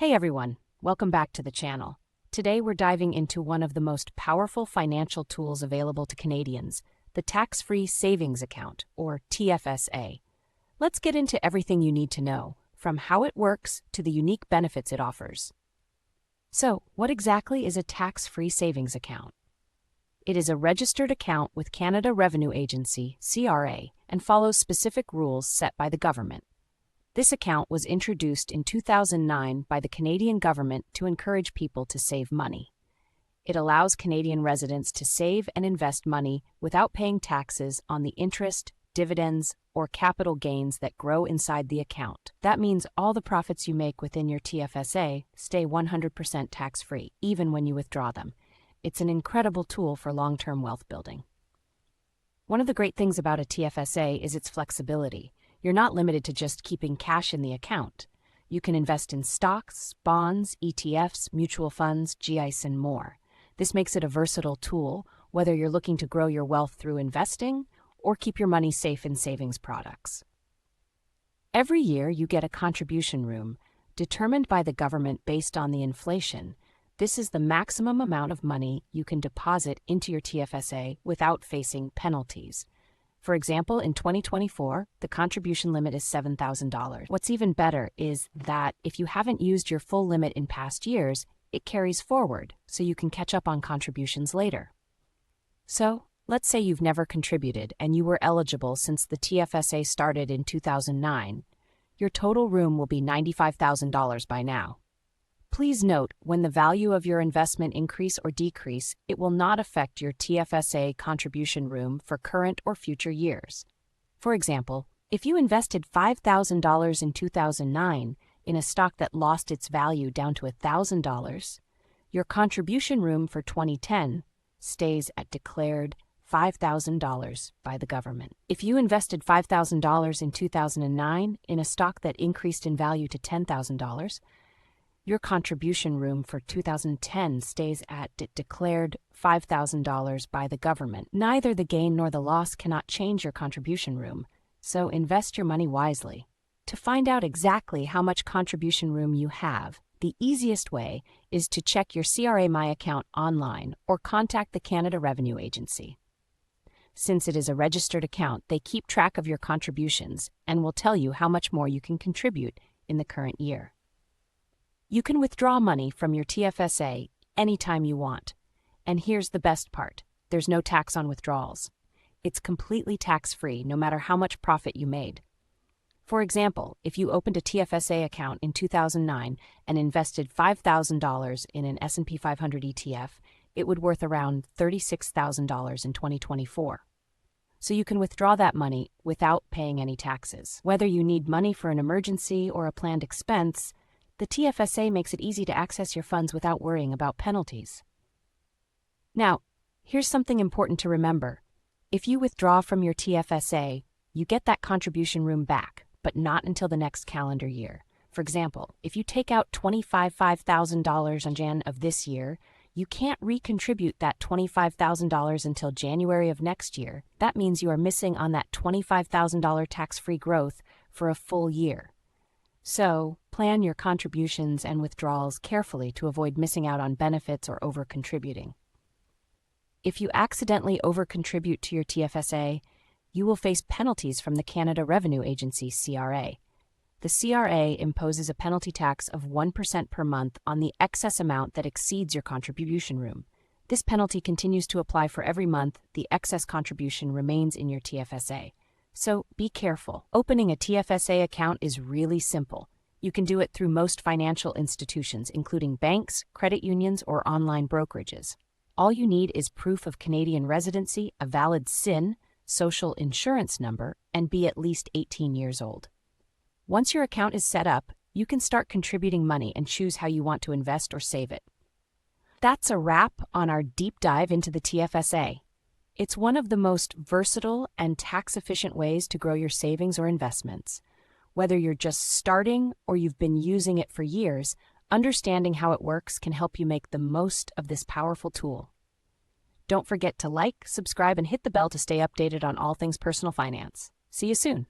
Hey everyone, welcome back to the channel. Today we're diving into one of the most powerful financial tools available to Canadians, the Tax-Free Savings Account, or TFSA. Let's get into everything you need to know, from how it works to the unique benefits it offers. So, what exactly is a tax-free savings account? It is a registered account with Canada Revenue Agency, CRA, and follows specific rules set by the government. This account was introduced in 2009 by the Canadian government to encourage people to save money. It allows Canadian residents to save and invest money without paying taxes on the interest, dividends, or capital gains that grow inside the account. That means all the profits you make within your TFSA stay 100% tax-free, even when you withdraw them. It's an incredible tool for long-term wealth building. One of the great things about a TFSA is its flexibility. You're not limited to just keeping cash in the account. You can invest in stocks, bonds, ETFs, mutual funds, GICs, and more. This makes it a versatile tool, whether you're looking to grow your wealth through investing or keep your money safe in savings products. Every year, you get a contribution room, determined by the government based on the inflation. This is the maximum amount of money you can deposit into your TFSA without facing penalties. For example, in 2024, the contribution limit is $7,000. What's even better is that if you haven't used your full limit in past years, it carries forward, so you can catch up on contributions later. So, let's say you've never contributed and you were eligible since the TFSA started in 2009. Your total room will be $95,000 by now. Please note, when the value of your investment increase or decrease, it will not affect your TFSA contribution room for current or future years. For example, if you invested $5,000 in 2009 in a stock that lost its value down to $1,000, your contribution room for 2010 stays at declared $5,000 by the government. If you invested $5,000 in 2009 in a stock that increased in value to $10,000, your contribution room for 2010 stays at declared $5,000 by the government. Neither the gain nor the loss cannot change your contribution room, so invest your money wisely. To find out exactly how much contribution room you have, the easiest way is to check your CRA My Account online or contact the Canada Revenue Agency. Since it is a registered account, they keep track of your contributions and will tell you how much more you can contribute in the current year. You can withdraw money from your TFSA anytime you want. And here's the best part. There's no tax on withdrawals. It's completely tax-free no matter how much profit you made. For example, if you opened a TFSA account in 2009 and invested $5,000 in an S&P 500 ETF, it would worth around $36,000 in 2024. So you can withdraw that money without paying any taxes. Whether you need money for an emergency or a planned expense, the TFSA makes it easy to access your funds without worrying about penalties. Now, here's something important to remember. If you withdraw from your TFSA, you get that contribution room back, but not until the next calendar year. For example, if you take out $25,000 on Jan of this year, you can't recontribute that $25,000 until January of next year. That means you are missing on that $25,000 tax-free growth for a full year. So, plan your contributions and withdrawals carefully to avoid missing out on benefits or over-contributing. If you accidentally over-contribute to your TFSA, you will face penalties from the Canada Revenue Agency, CRA. The CRA imposes a penalty tax of 1% per month on the excess amount that exceeds your contribution room. This penalty continues to apply for every month the excess contribution remains in your TFSA. So be careful. Opening a TFSA account is really simple. You can do it through most financial institutions, including banks, credit unions, or online brokerages. All you need is proof of Canadian residency, a valid SIN, social insurance number, and be at least 18 years old. Once your account is set up, you can start contributing money and choose how you want to invest or save it. That's a wrap on our deep dive into the TFSA. It's one of the most versatile and tax-efficient ways to grow your savings or investments. Whether you're just starting or you've been using it for years, understanding how it works can help you make the most of this powerful tool. Don't forget to like, subscribe, and hit the bell to stay updated on all things personal finance. See you soon.